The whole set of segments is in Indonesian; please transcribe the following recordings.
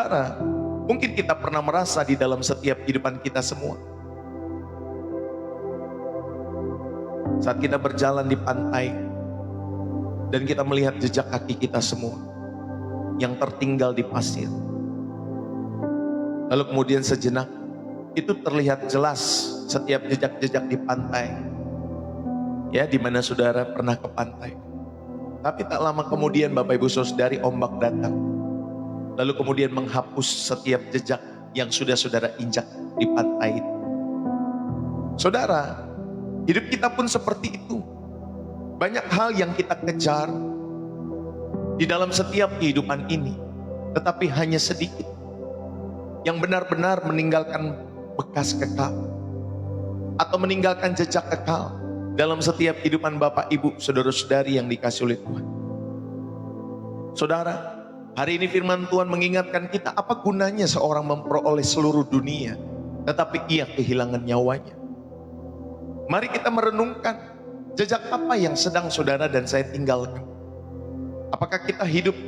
Saudara, mungkin kita pernah merasa di dalam setiap kehidupan kita semua, saat kita berjalan di pantai dan kita melihat jejak kaki kita semua yang tertinggal di pasir, lalu kemudian sejenak itu terlihat jelas setiap jejak-jejak di pantai, ya, di mana saudara pernah ke pantai. Tapi tak lama kemudian Bapak Ibu Saudari, ombak datang, lalu kemudian menghapus setiap jejak yang sudah saudara injak di pantai itu. Saudara, hidup kita pun seperti itu. Banyak hal yang kita kejar di dalam setiap kehidupan ini, tetapi hanya sedikit yang benar-benar meninggalkan bekas kekal atau meninggalkan jejak kekal dalam setiap kehidupan Bapak, Ibu, saudara-saudari yang dikasih oleh Tuhan. Saudara, hari ini firman Tuhan mengingatkan kita, apa gunanya seorang memperoleh seluruh dunia tetapi ia kehilangan nyawanya. Mari kita merenungkan, jejak apa yang sedang saudara dan saya tinggalkan. Apakah kita hidup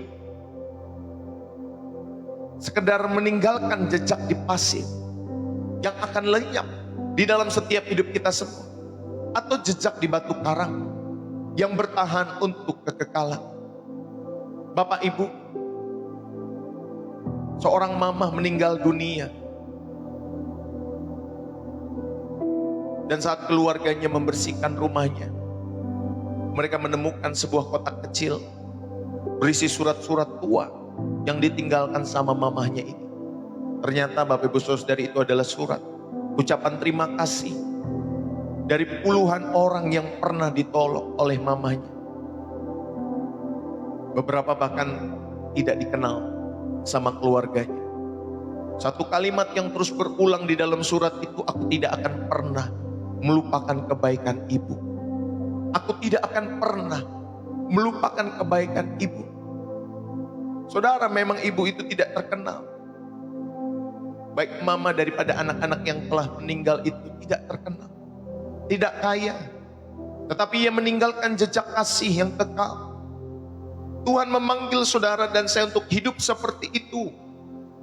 sekedar meninggalkan jejak di pasir yang akan lenyap di dalam setiap hidup kita semua, atau jejak di batu karang yang bertahan untuk kekekalan. Bapak Ibu, seorang mama meninggal dunia, dan saat keluarganya membersihkan rumahnya, mereka menemukan sebuah kotak kecil berisi surat-surat tua yang ditinggalkan sama mamahnya ini. Ternyata Bapak Ibu Saudari, itu adalah surat ucapan terima kasih dari puluhan orang yang pernah ditolong oleh mamahnya. Beberapa bahkan tidak dikenal sama keluarganya. Satu kalimat yang terus berulang di dalam surat itu, aku tidak akan pernah melupakan kebaikan ibu. Aku tidak akan pernah melupakan kebaikan ibu. Saudara, memang ibu itu tidak terkenal. Baik mama daripada anak-anak yang telah meninggal itu tidak terkenal, tidak kaya, tetapi ia meninggalkan jejak kasih yang kekal. Tuhan memanggil saudara dan saya untuk hidup seperti itu,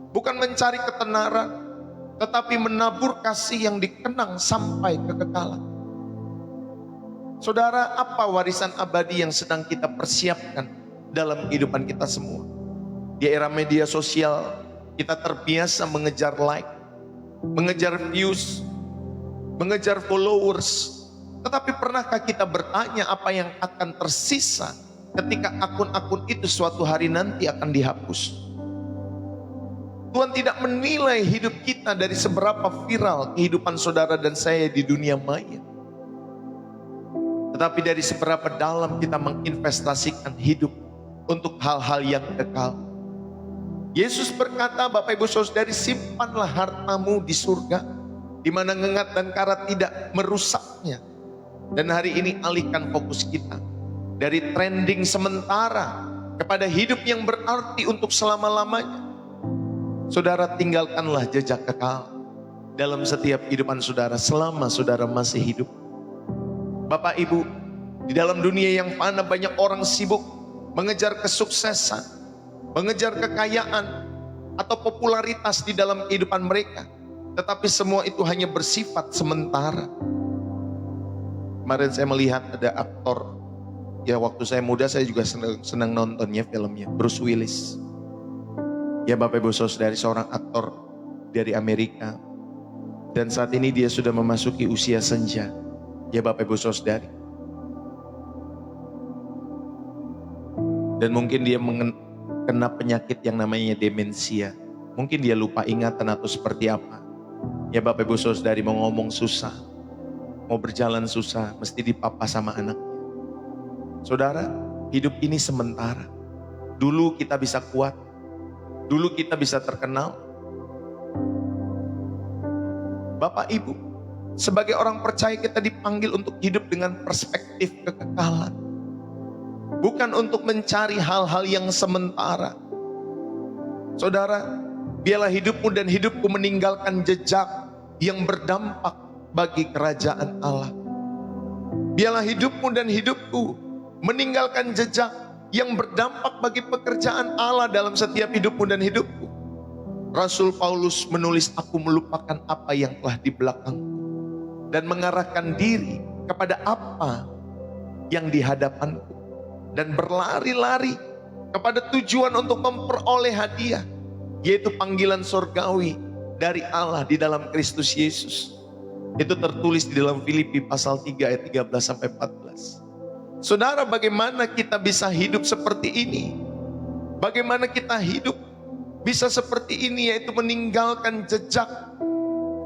bukan mencari ketenaran, tetapi menabur kasih yang dikenang sampai kekekalan. Saudara, apa warisan abadi yang sedang kita persiapkan dalam kehidupan kita semua? Di era media sosial, kita terbiasa mengejar like, mengejar views, mengejar followers. Tetapi pernahkah kita bertanya apa yang akan tersisa ketika akun-akun itu suatu hari nanti akan dihapus? Tuhan tidak menilai hidup kita dari seberapa viral kehidupan saudara dan saya di dunia maya, tetapi dari seberapa dalam kita menginvestasikan hidup untuk hal-hal yang kekal. Yesus berkata, Bapak Ibu Saudari, simpanlah hartamu di surga, di mana ngengat dan karat tidak merusaknya. Dan hari ini alihkan fokus kita dari trending sementara kepada hidup yang berarti untuk selama-lamanya. Saudara, tinggalkanlah jejak kekal dalam setiap kehidupan saudara selama saudara masih hidup. Bapak Ibu, di dalam dunia yang fana banyak orang sibuk mengejar kesuksesan, mengejar kekayaan atau popularitas di dalam kehidupan mereka. Tetapi semua itu hanya bersifat sementara. Kemarin saya melihat ada aktor, ya waktu saya muda saya juga senang nontonnya filmnya, Bruce Willis. Ya Bapak Ibu Saudari, seorang aktor dari Amerika. Dan saat ini dia sudah memasuki usia senja. Ya Bapak Ibu Saudari. Dan mungkin dia kena penyakit yang namanya demensia. Mungkin dia lupa ingatan atau seperti apa. Ya Bapak Ibu Saudari, mau ngomong susah, mau berjalan susah, mesti dipapa sama anaknya. Saudara, hidup ini sementara. Dulu kita bisa kuat, dulu kita bisa terkenal. Bapak Ibu, sebagai orang percaya kita dipanggil untuk hidup dengan perspektif kekekalan, bukan untuk mencari hal-hal yang sementara. Saudara, biarlah hidupmu dan hidupku meninggalkan jejak yang berdampak bagi kerajaan Allah. Biarlah hidupmu dan hidupku meninggalkan jejak yang berdampak bagi pekerjaan Allah dalam setiap hidupmu dan hidupku. Rasul Paulus menulis, aku melupakan apa yang telah di belakangku dan mengarahkan diri kepada apa yang di hadapanku, dan berlari-lari kepada tujuan untuk memperoleh hadiah, yaitu panggilan surgawi dari Allah di dalam Kristus Yesus. Itu tertulis di dalam Filipi pasal 3 ayat 13 sampai 14. Saudara, bagaimana kita bisa hidup seperti ini? Bagaimana kita hidup bisa seperti ini, yaitu meninggalkan jejak,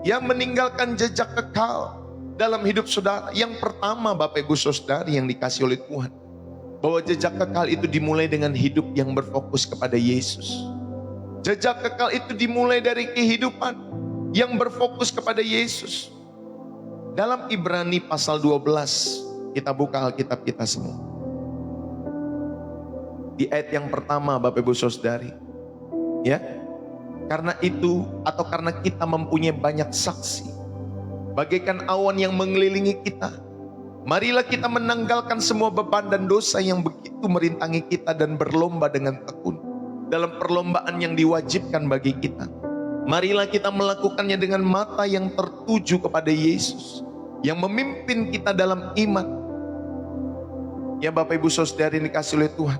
yang meninggalkan jejak kekal dalam hidup saudara. Yang pertama, Bapak Ibu Saudari yang dikasih oleh Tuhan, bahwa jejak kekal itu dimulai dengan hidup yang berfokus kepada Yesus. Jejak kekal itu dimulai dari kehidupan yang berfokus kepada Yesus. Dalam Ibrani pasal 12, kita buka Alkitab kita semua. Di ayat yang pertama, Bapak Ibu Saudari, ya, karena itu atau karena kita mempunyai banyak saksi, bagaikan awan yang mengelilingi kita, marilah kita menanggalkan semua beban dan dosa yang begitu merintangi kita, dan berlomba dengan tekun dalam perlombaan yang diwajibkan bagi kita. Marilah kita melakukannya dengan mata yang tertuju kepada Yesus, yang memimpin kita dalam iman. Ya Bapak Ibu Saudari yang dikasih oleh Tuhan,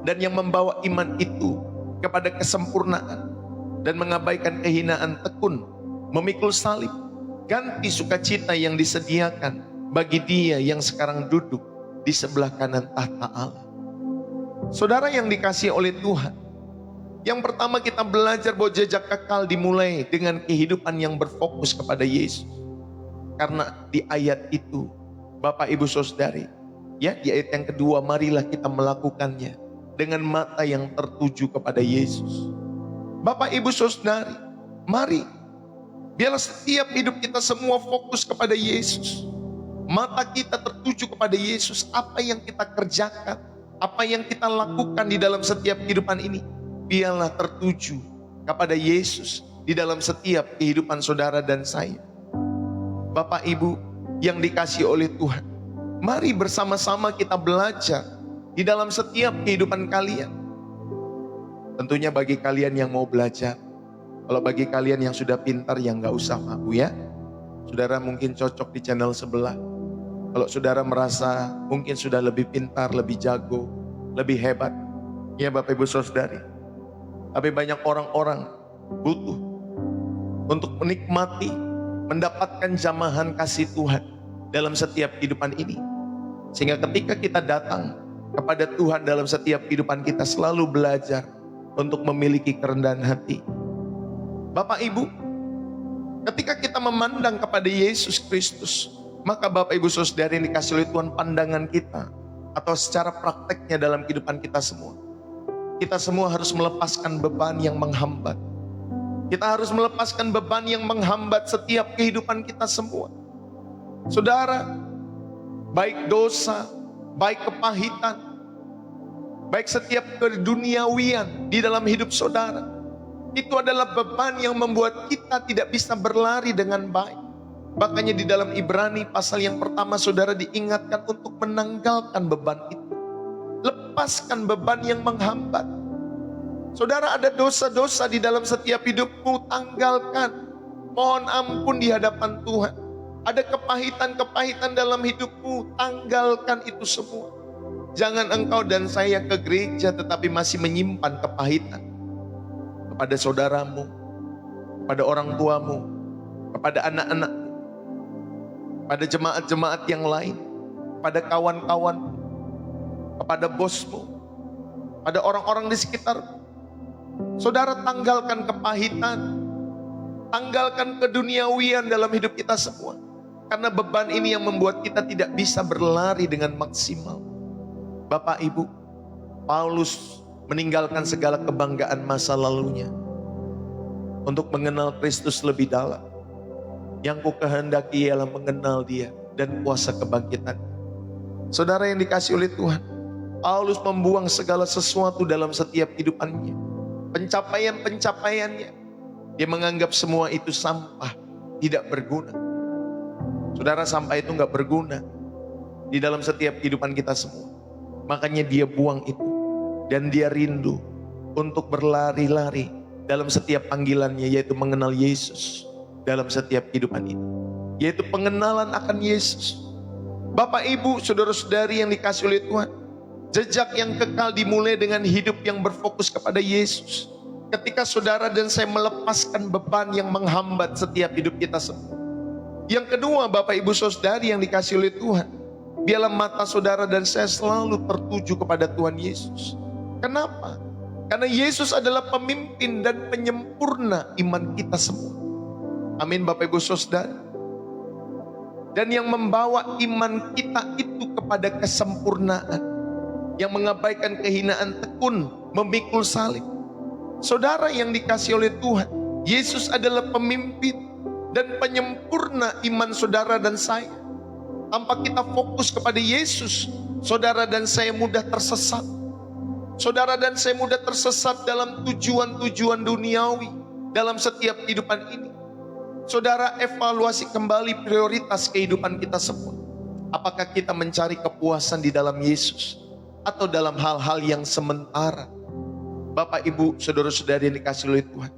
dan yang membawa iman itu kepada kesempurnaan dan mengabaikan kehinaan, tekun memikul salib, ganti sukacita yang disediakan bagi Dia yang sekarang duduk di sebelah kanan tahta Allah. Saudara yang dikasihi oleh Tuhan, yang pertama kita belajar bahwa jejak kekal dimulai dengan kehidupan yang berfokus kepada Yesus. Karena di ayat itu, Bapak Ibu Saudari, ya, di ayat yang kedua, marilah kita melakukannya dengan mata yang tertuju kepada Yesus. Bapak Ibu Saudari, mari, biarlah setiap hidup kita semua fokus kepada Yesus. Mata kita tertuju kepada Yesus. Apa yang kita kerjakan, apa yang kita lakukan di dalam setiap kehidupan ini, biarlah tertuju kepada Yesus di dalam setiap kehidupan saudara dan saya. Bapak Ibu yang dikasihi oleh Tuhan, mari bersama-sama kita belajar di dalam setiap kehidupan kalian. Tentunya bagi kalian yang mau belajar, kalau bagi kalian yang sudah pintar, yang gak usah malu ya. Saudara mungkin cocok di channel sebelah. Kalau saudara merasa mungkin sudah lebih pintar, lebih jago, lebih hebat, ya Bapak Ibu Saudari. Tapi banyak orang-orang butuh untuk menikmati, mendapatkan jamahan kasih Tuhan dalam setiap kehidupan ini. Sehingga ketika kita datang kepada Tuhan dalam setiap kehidupan kita, selalu belajar untuk memiliki kerendahan hati. Bapak Ibu, ketika kita memandang kepada Yesus Kristus, maka Bapak Ibu Saudari yang dikasih oleh Tuhan, pandangan kita atau secara prakteknya dalam kehidupan kita semua harus melepaskan beban yang menghambat. Kita harus melepaskan beban yang menghambat setiap kehidupan kita semua. Saudara, baik dosa, baik kepahitan, baik setiap keduniawian di dalam hidup saudara, itu adalah beban yang membuat kita tidak bisa berlari dengan baik. Makanya di dalam Ibrani pasal yang pertama, saudara diingatkan untuk menanggalkan beban itu. Lepaskan beban yang menghambat. Saudara, ada dosa-dosa di dalam setiap hidupmu, tanggalkan. Mohon ampun di hadapan Tuhan. Ada kepahitan-kepahitan dalam hidupmu, tanggalkan itu semua. Jangan engkau dan saya ke gereja tetapi masih menyimpan kepahitan kepada saudaramu, kepada orang tuamu, kepada anak-anakmu, pada jemaat-jemaat yang lain, pada kawan-kawan, kepada bosmu, pada orang-orang di sekitarmu. Saudara, tanggalkan kepahitan, tanggalkan keduniawian dalam hidup kita semua. Karena beban ini yang membuat kita tidak bisa berlari dengan maksimal. Bapak Ibu, Paulus meninggalkan segala kebanggaan masa lalunya untuk mengenal Kristus lebih dalam. Yang ku kehendaki ialah mengenal Dia dan kuasa kebangkitan. Saudara yang dikasih oleh Tuhan, Paulus membuang segala sesuatu dalam setiap kehidupannya. Pencapaian-pencapaiannya, dia menganggap semua itu sampah, tidak berguna. Saudara, sampah itu gak berguna di dalam setiap kehidupan kita semua. Makanya dia buang itu, dan dia rindu untuk berlari-lari dalam setiap panggilannya, yaitu mengenal Yesus dalam setiap kehidupan ini, yaitu pengenalan akan Yesus. Bapak, Ibu, saudara-saudari yang dikasih oleh Tuhan, jejak yang kekal dimulai dengan hidup yang berfokus kepada Yesus. Ketika saudara dan saya melepaskan beban yang menghambat setiap hidup kita semua. Yang kedua, Bapak, Ibu, saudari yang dikasih oleh Tuhan, biarlah mata saudara dan saya selalu tertuju kepada Tuhan Yesus. Kenapa? Karena Yesus adalah pemimpin dan penyempurna iman kita semua. Amin, Bapak, Ibu, saudara. Dan yang membawa iman kita itu kepada kesempurnaan, yang mengabaikan kehinaan tekun, memikul salib. Saudara yang dikasih oleh Tuhan, Yesus adalah pemimpin dan penyempurna iman saudara dan saya. Tanpa kita fokus kepada Yesus, saudara dan saya mudah tersesat. Saudara dan saya mudah tersesat dalam tujuan-tujuan duniawi dalam setiap kehidupan ini. Saudara, evaluasi kembali prioritas kehidupan kita semua. Apakah kita mencari kepuasan di dalam Yesus atau dalam hal-hal yang sementara? Bapak, Ibu, saudara-saudari yang dikasih oleh Tuhan,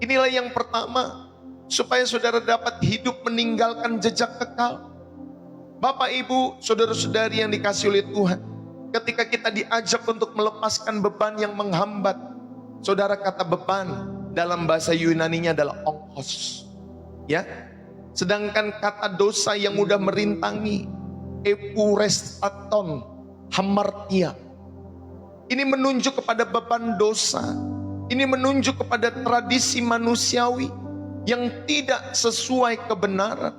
inilah yang pertama, supaya saudara dapat hidup meninggalkan jejak kekal. Bapak, Ibu, saudara-saudari yang dikasih oleh Tuhan, ketika kita diajak untuk melepaskan beban yang menghambat, saudara, kata beban dalam bahasa Yunaninya adalah onkos, ya. Sedangkan kata dosa yang mudah merintangi, epurestaton, hamartia. Ini menunjuk kepada beban dosa. Ini menunjuk kepada tradisi manusiawi yang tidak sesuai kebenaran.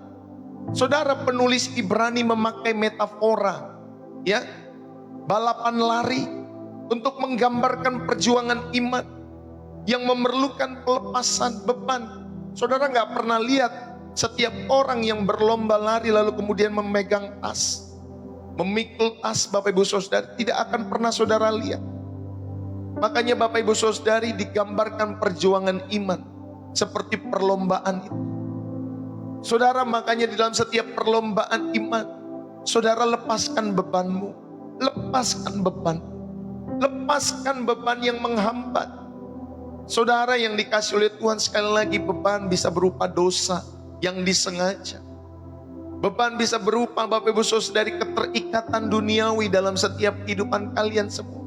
Saudara, penulis Ibrani memakai metafora, ya, balapan lari untuk menggambarkan perjuangan iman yang memerlukan pelepasan beban. Saudara nggak pernah lihat setiap orang yang berlomba lari lalu kemudian memegang tas, memikul tas, Bapak, Ibu, saudara, tidak akan pernah saudara lihat. Makanya Bapak, Ibu, saudari, digambarkan perjuangan iman seperti perlombaan itu. Saudara, makanya di dalam setiap perlombaan iman, saudara lepaskan bebanmu, lepaskan beban, lepaskan beban yang menghambat. Saudara yang dikasih oleh Tuhan, sekali lagi, beban bisa berupa dosa yang disengaja. Beban bisa berupa, Bapak, Ibu, saudari, keterikatan duniawi dalam setiap kehidupan kalian semua.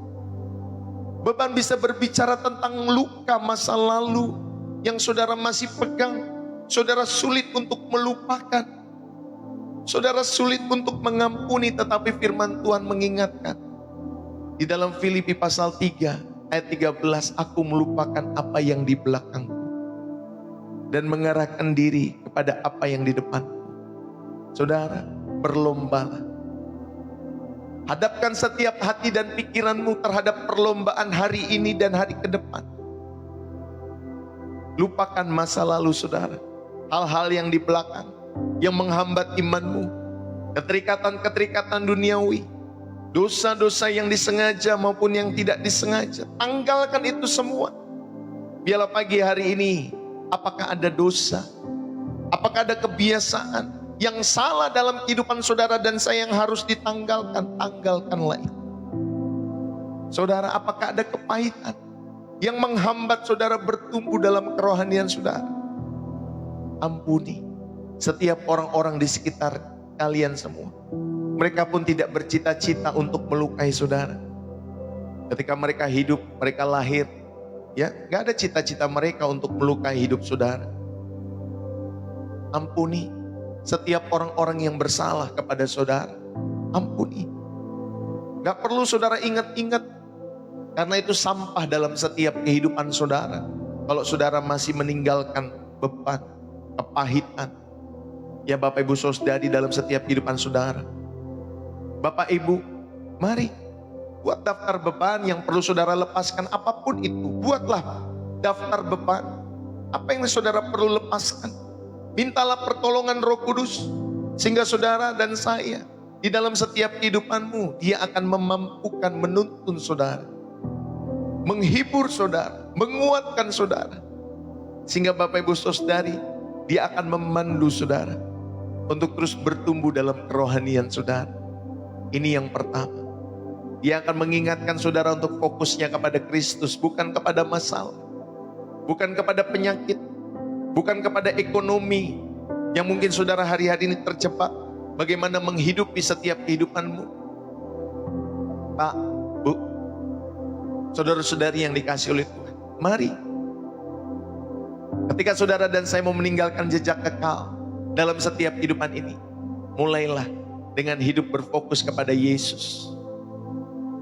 Beban bisa berbicara tentang luka masa lalu yang saudara masih pegang. Saudara sulit untuk melupakan. Saudara sulit untuk mengampuni, tetapi firman Tuhan mengingatkan. Di dalam Filipi pasal 3 ayat 13, aku melupakan apa yang di belakangku dan mengarahkan diri kepada apa yang di depanku. Saudara, berlombalah. Hadapkan setiap hati dan pikiranmu terhadap perlombaan hari ini dan hari ke depan. Lupakan masa lalu, saudara. Hal-hal yang di belakang yang menghambat imanmu. Keterikatan-keterikatan duniawi. Dosa-dosa yang disengaja maupun yang tidak disengaja. Tanggalkan itu semua. Biarlah pagi hari ini, apakah ada dosa? Apakah ada kebiasaan yang salah dalam kehidupan saudara dan saya yang harus ditanggalkan? Tanggalkanlah itu. Saudara, apakah ada kepahitan yang menghambat saudara bertumbuh dalam kerohanian saudara? Ampuni setiap orang-orang di sekitar kalian semua. Mereka pun tidak bercita-cita untuk melukai saudara. Ketika mereka hidup, mereka lahir, ya, gak ada cita-cita mereka untuk melukai hidup saudara. Ampuni setiap orang-orang yang bersalah kepada saudara. Ampuni. Gak perlu saudara ingat-ingat, karena itu sampah dalam setiap kehidupan saudara. Kalau saudara masih meninggalkan beban, kepahitan, ya Bapak, Ibu, saudari, dalam setiap kehidupan saudara. Bapak, Ibu, mari buat daftar beban yang perlu saudara lepaskan. Apapun itu, buatlah daftar beban. Apa yang saudara perlu lepaskan? Mintalah pertolongan Roh Kudus, sehingga saudara dan saya di dalam setiap kehidupanmu, Dia akan memampukan menuntun saudara, menghibur saudara, menguatkan saudara, sehingga Bapak, Ibu, saudari, Dia akan memandu saudara untuk terus bertumbuh dalam kerohanian saudara. Ini yang pertama. Dia akan mengingatkan saudara untuk fokusnya kepada Kristus, bukan kepada masalah. bukan kepada penyakit, bukan kepada ekonomi yang mungkin saudara hari-hari ini terjebak. Bagaimana menghidupi setiap kehidupanmu. Pak, Bu, saudara-saudari yang dikasih oleh Tuhan, mari. Ketika saudara dan saya mau meninggalkan jejak kekal dalam setiap kehidupan ini, mulailah dengan hidup berfokus kepada Yesus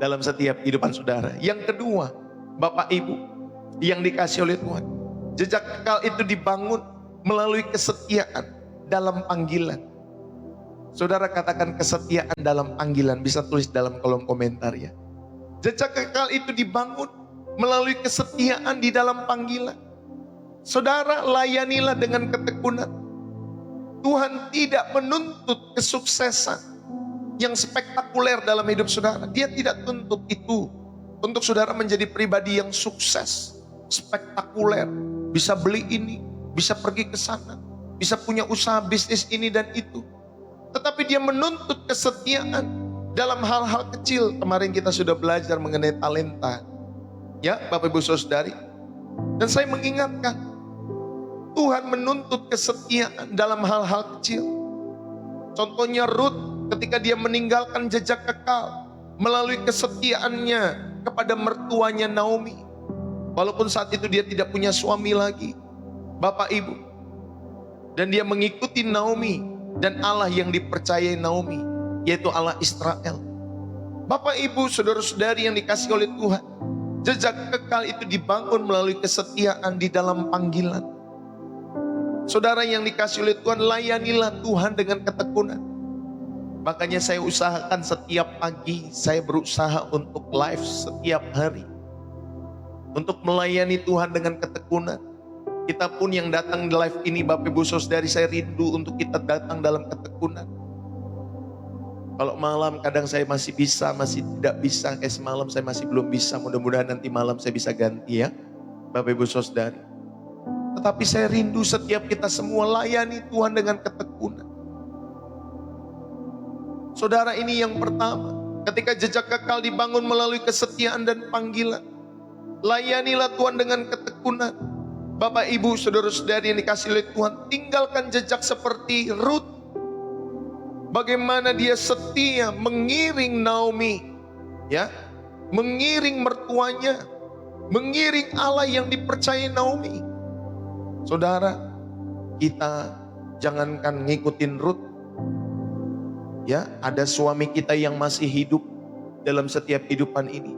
dalam setiap kehidupan saudara. Yang kedua, Bapak Ibu yang dikasih oleh Tuhan, jejak kekal itu dibangun melalui kesetiaan dalam panggilan. Saudara katakan kesetiaan dalam panggilan, bisa tulis dalam kolom komentar ya. Jejak kekal itu dibangun melalui kesetiaan di dalam panggilan. Saudara layanilah dengan ketekunan. Tuhan tidak menuntut kesuksesan yang spektakuler dalam hidup saudara. Dia tidak tuntut itu untuk saudara menjadi pribadi yang sukses, spektakuler, bisa beli ini, bisa pergi ke sana, bisa punya usaha bisnis ini dan itu. Tetapi dia menuntut kesetiaan dalam hal-hal kecil. Kemarin kita sudah belajar mengenai talenta, ya Bapak Ibu Saudari. Dan saya mengingatkan, Tuhan menuntut kesetiaan dalam hal-hal kecil. Contohnya Ruth ketika dia meninggalkan jejak kekal melalui kesetiaannya kepada mertuanya Naomi. Walaupun saat itu dia tidak punya suami lagi, Bapak Ibu. Dan dia mengikuti Naomi dan Allah yang dipercayai Naomi, yaitu Allah Israel. Bapak Ibu, saudara-saudari yang dikasih oleh Tuhan, jejak kekal itu dibangun melalui kesetiaan di dalam panggilan. Saudara yang dikasih oleh Tuhan, layanilah Tuhan dengan ketekunan. Makanya saya usahakan setiap pagi, saya berusaha untuk live setiap hari, untuk melayani Tuhan dengan ketekunan. Kita pun yang datang di live ini, Bapak Ibu Saudari, saya rindu untuk kita datang dalam ketekunan. Kalau malam kadang saya masih bisa, masih tidak bisa. Kayak semalam saya masih belum bisa. Mudah-mudahan nanti malam saya bisa ganti ya, Bapak Ibu Saudari. Tetapi saya rindu setiap kita semua layani Tuhan dengan ketekunan. Saudara, ini yang pertama. Ketika jejak kekal dibangun melalui kesetiaan dan panggilan, layanilah Tuhan dengan ketekunan. Bapak Ibu saudara-saudari yang dikasih oleh Tuhan, tinggalkan jejak seperti Ruth. Bagaimana dia setia mengiring Naomi, ya, mengiring mertuanya, mengiring Allah yang dipercayai Naomi. Saudara, kita jangankan ngikutin Ruth, ya, ada suami kita yang masih hidup dalam setiap kehidupan ini,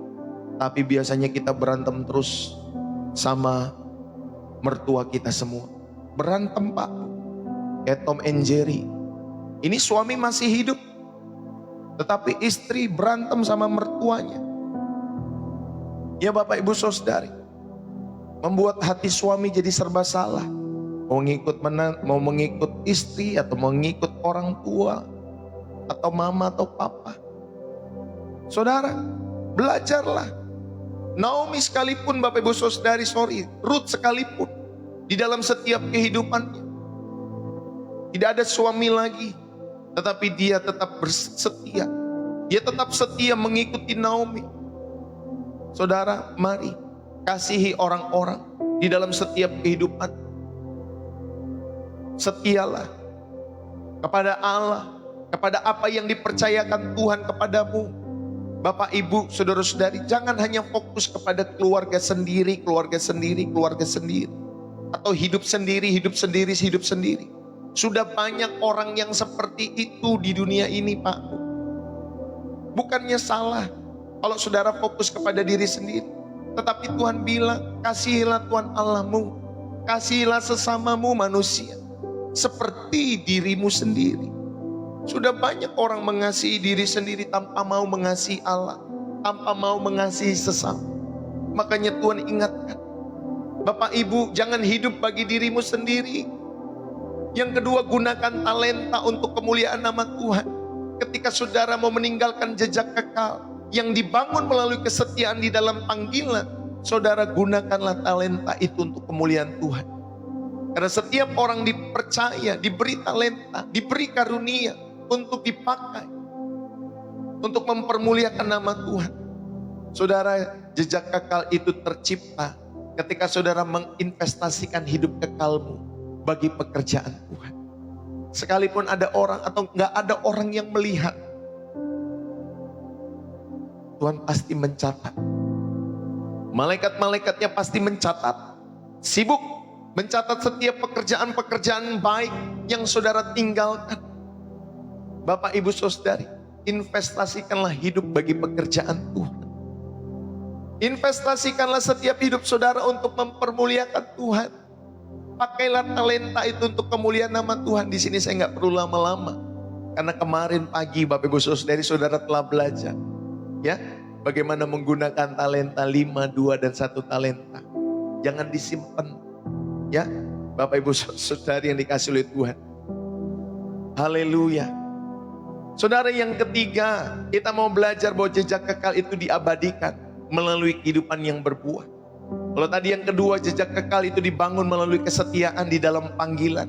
tapi biasanya kita berantem terus sama mertua kita semua. Berantem Pak, kayak Tom and Jerry. Ini suami masih hidup, tetapi istri berantem sama mertuanya. Ya Bapak Ibu Saudari, membuat hati suami jadi serba salah. Mau mengikut istri, atau mengikut orang tua, atau mama atau papa. Saudara, belajarlah. Naomi sekalipun, Bapak Ibu Saudari, Ruth sekalipun, di dalam setiap kehidupannya tidak ada suami lagi, tetapi dia tetap bersetia. Dia tetap setia mengikuti Naomi. Saudara, mari kasihi orang-orang di dalam setiap kehidupan. Setialah kepada Allah, kepada apa yang dipercayakan Tuhan kepadamu. Bapak Ibu saudara-saudari, jangan hanya fokus kepada keluarga sendiri, atau hidup sendiri. Sudah banyak orang yang seperti itu di dunia ini Pak. Bukannya salah kalau saudara fokus kepada diri sendiri, tetapi Tuhan bilang, kasihilah Tuhan Allahmu, kasihilah sesamamu manusia seperti dirimu sendiri. Sudah banyak orang mengasihi diri sendiri tanpa mau mengasihi Allah, tanpa mau mengasihi sesama. Makanya Tuhan ingatkan, Bapak Ibu, jangan hidup bagi dirimu sendiri. Yang kedua, gunakan talenta untuk kemuliaan nama Tuhan. Ketika saudara mau meninggalkan jejak kekal yang dibangun melalui kesetiaan di dalam panggilan, saudara gunakanlah talenta itu untuk kemuliaan Tuhan. Karena setiap orang dipercaya, diberi talenta, diberi karunia untuk dipakai, untuk mempermuliakan nama Tuhan. Saudara, jejak kekal itu tercipta ketika saudara menginvestasikan hidup kekalmu bagi pekerjaan Tuhan. Sekalipun ada orang atau nggak ada orang yang melihat, Tuhan pasti mencatat. Malaikat-malaikatnya pasti mencatat. Sibuk mencatat setiap pekerjaan-pekerjaan baik yang saudara tinggalkan. Bapak, Ibu, Saudari, investasikanlah hidup bagi pekerjaan Tuhan. Investasikanlah setiap hidup saudara untuk mempermuliakan Tuhan. Pakailah talenta itu untuk kemuliaan nama Tuhan. Di sini saya nggak perlu lama-lama, karena kemarin pagi Bapak Ibu Saudari, saudara telah belajar, ya, bagaimana menggunakan talenta 5, 2, dan 1 talenta. Jangan disimpan, ya, Bapak Ibu Saudari yang dikasih oleh Tuhan. Haleluya. Saudara, yang ketiga, kita mau belajar bahwa jejak kekal itu diabadikan melalui kehidupan yang berbuah. Kalau tadi yang kedua, jejak kekal itu dibangun melalui kesetiaan di dalam panggilan.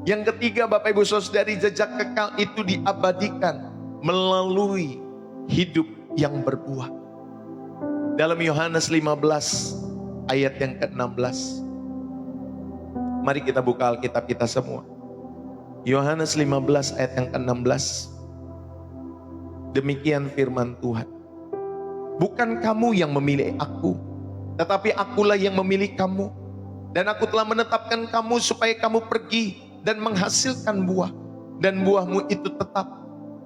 Yang ketiga, Bapak Ibu Saudari, jejak kekal itu diabadikan melalui hidup yang berbuah. Dalam Yohanes 15 ayat yang ke-16. Mari kita buka Alkitab kita semua. Yohanes 15 ayat yang ke-16. Demikian firman Tuhan. Bukan kamu yang memilih aku, tetapi akulah yang memilih kamu. Dan aku telah menetapkan kamu supaya kamu pergi dan menghasilkan buah. Dan buahmu itu tetap.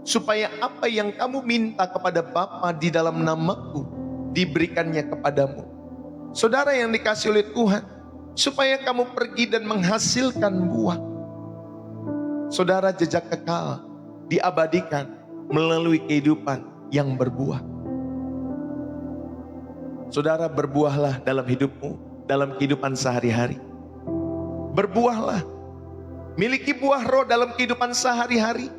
Supaya apa yang kamu minta kepada Bapa di dalam namaku, diberikannya kepadamu. Saudara yang dikasih oleh Tuhan, supaya kamu pergi dan menghasilkan buah. Saudara, jejak kekal diabadikan melalui kehidupan yang berbuah. Saudara, berbuahlah dalam hidupmu, dalam kehidupan sehari-hari. Berbuahlah. Miliki buah roh dalam kehidupan sehari-hari.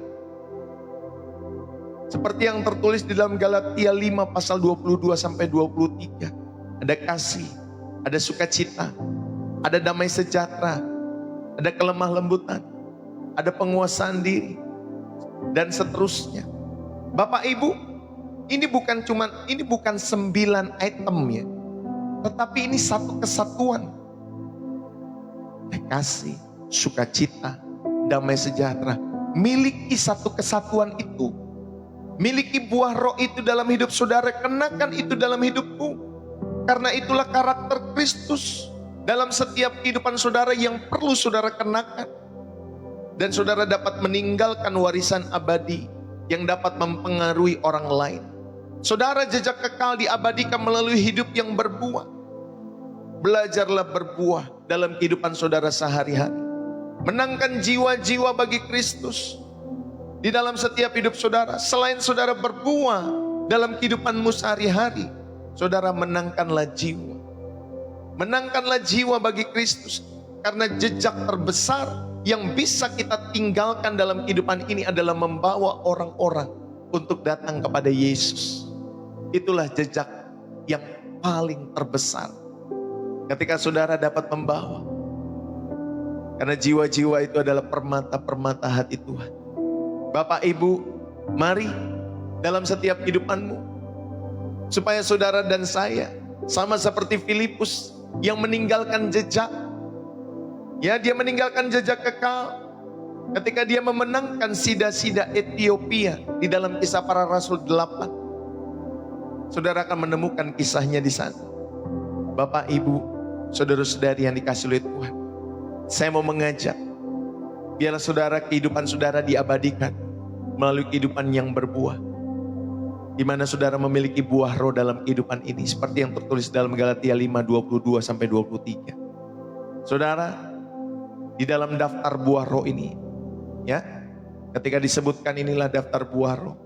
Seperti yang tertulis di dalam Galatia 5 pasal 22 sampai 23. Ada kasih, ada sukacita, ada damai sejahtera, ada kelemah lembutan, ada penguasaan diri, dan seterusnya. Bapak Ibu, ini bukan 9 item ya, tetapi ini satu kesatuan. Kasih, sukacita, damai sejahtera. Miliki satu kesatuan itu. Miliki buah roh itu dalam hidup saudara. Kenakan itu dalam hidupmu. Karena itulah karakter Kristus dalam setiap kehidupan saudara yang perlu saudara kenakan. Dan saudara dapat meninggalkan warisan abadi yang dapat mempengaruhi orang lain. Saudara, jejak kekal diabadikan melalui hidup yang berbuah. Belajarlah berbuah dalam kehidupan saudara sehari-hari. Menangkan jiwa-jiwa bagi Kristus di dalam setiap hidup saudara. Selain saudara berbuah dalam kehidupanmu sehari-hari, saudara menangkanlah jiwa. Menangkanlah jiwa bagi Kristus. Karena jejak terbesar yang bisa kita tinggalkan dalam kehidupan ini adalah membawa orang-orang untuk datang kepada Yesus. Itulah jejak yang paling terbesar ketika saudara dapat membawa. Karena jiwa-jiwa itu adalah permata-permata hati Tuhan. Bapak Ibu, mari dalam setiap kehidupanmu, supaya saudara dan saya sama seperti Filipus yang meninggalkan jejak. Ya, dia meninggalkan jejak kekal ketika dia memenangkan sida-sida Ethiopia di dalam Kisah Para Rasul 8. Saudara akan menemukan kisahnya di sana. Bapak, Ibu, saudara-saudari yang dikasih oleh Tuhan, saya mau mengajak, biarlah saudara, kehidupan saudara diabadikan melalui kehidupan yang berbuah. Di mana saudara memiliki buah roh dalam kehidupan ini, seperti yang tertulis dalam Galatia 5, 22 sampai 23. Saudara, di dalam daftar buah roh ini, ya, ketika disebutkan inilah daftar buah roh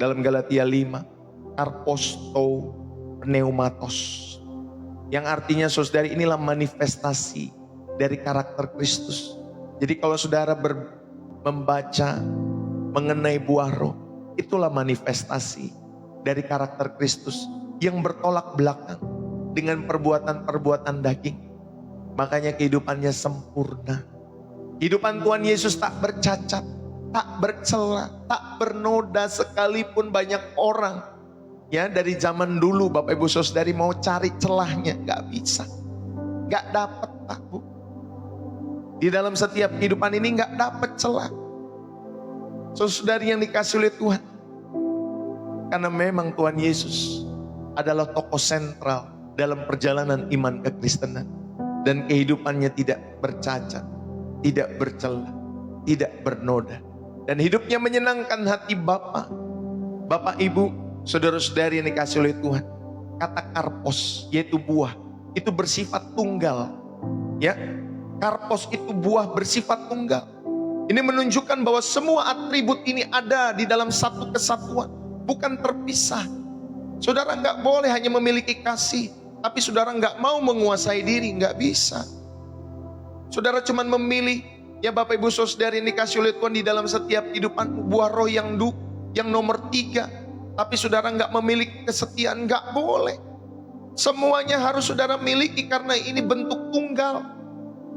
dalam Galatia 5, karposto pneumatos, yang artinya saudari inilah manifestasi dari karakter Kristus. Jadi kalau saudara membaca mengenai buah roh, itulah manifestasi dari karakter Kristus yang bertolak belakang dengan perbuatan-perbuatan daging. Makanya kehidupannya sempurna. Kehidupan Tuhan Yesus tak bercacat, tak bercela, tak bernoda, sekalipun banyak orang ya dari zaman dulu Bapak Ibu Saudari mau cari celahnya, gak bisa. Gak dapat Pak Bu. Di dalam setiap kehidupan ini gak dapat celah. Saudari yang dikasih oleh Tuhan. Karena memang Tuhan Yesus adalah tokoh sentral dalam perjalanan iman kekristenan. Dan kehidupannya tidak bercacat, tidak bercela, tidak bernoda. Dan hidupnya menyenangkan hati Bapa. Bapak, Ibu, saudara-saudari yang dikasih oleh Tuhan. Kata karpos, yaitu buah, itu bersifat tunggal. Ya, karpos itu buah bersifat tunggal. Ini menunjukkan bahwa semua atribut ini ada di dalam satu kesatuan, bukan terpisah. Saudara nggak boleh hanya memiliki kasih, tapi saudara nggak mau menguasai diri, nggak bisa. Saudara cuma memilih, ya Bapak Ibu Saudari yang dikasih oleh Tuhan, di dalam setiap kehidupan buah roh yang nomor 3. Tapi saudara nggak memiliki kesetiaan, nggak boleh. Semuanya harus saudara miliki karena ini bentuk tunggal.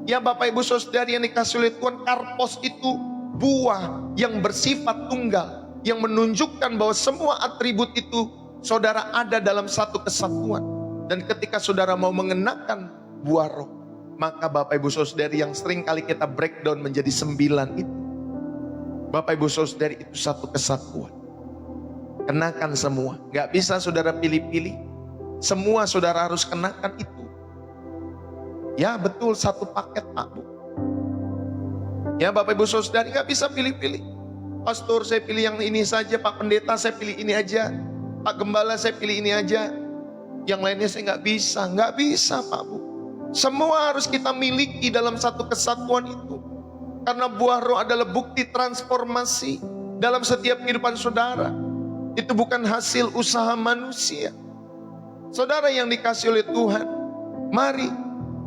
Ya Bapak Ibu Saudari yang dikasih oleh Tuhan, karpos itu buah yang bersifat tunggal, yang menunjukkan bahwa semua atribut itu saudara ada dalam satu kesatuan. Dan ketika saudara mau mengenakan buah roh, maka Bapak Ibu Saudari yang sering kali kita breakdown menjadi 9 itu, Bapak Ibu Saudari itu satu kesatuan. Kenakan semua, gak bisa saudara pilih-pilih. Semua saudara harus kenakan itu. Ya betul, satu paket Pak Bu. Ya Bapak Ibu Saudari gak bisa pilih-pilih. Pastor saya pilih yang ini saja, Pak Pendeta saya pilih ini aja, Pak Gembala saya pilih ini aja, yang lainnya saya gak bisa Pak Bu. Semua harus kita miliki dalam satu kesatuan itu. Karena buah roh adalah bukti transformasi dalam setiap kehidupan saudara. Itu bukan hasil usaha manusia. Saudara yang dikasih oleh Tuhan, mari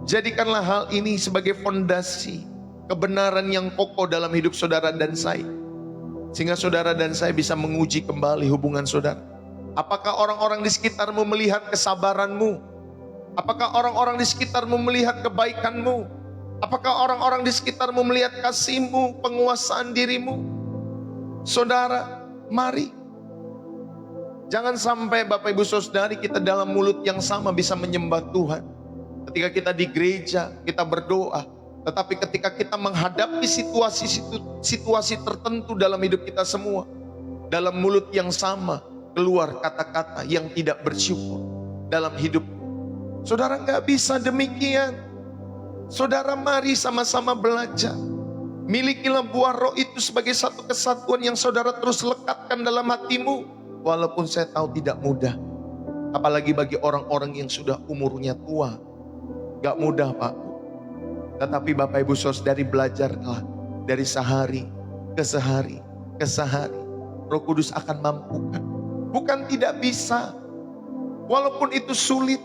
jadikanlah hal ini sebagai fondasi kebenaran yang kokoh dalam hidup saudara dan saya. Sehingga saudara dan saya bisa menguji kembali hubungan saudara. Apakah orang-orang di sekitarmu melihat kesabaranmu? Apakah orang-orang di sekitarmu melihat kebaikanmu? Apakah orang-orang di sekitarmu melihat kasihmu, penguasaan dirimu? Saudara, mari. Jangan sampai Bapak Ibu Saudari kita dalam mulut yang sama bisa menyembah Tuhan. Ketika kita di gereja, kita berdoa. Tetapi ketika kita menghadapi situasi tertentu dalam hidup kita semua, dalam mulut yang sama keluar kata-kata yang tidak bersyukur dalam hidup. Saudara nggak bisa demikian. Saudara mari sama-sama belajar. Milikilah buah roh itu sebagai satu kesatuan yang saudara terus lekatkan dalam hatimu. Walaupun saya tahu tidak mudah. Apalagi bagi orang-orang yang sudah umurnya tua. Gak mudah Pak. Tetapi Bapak Ibu Saudari belajarlah. Dari sehari ke sehari ke sehari. Roh Kudus akan mampukan. Bukan tidak bisa. Walaupun itu sulit.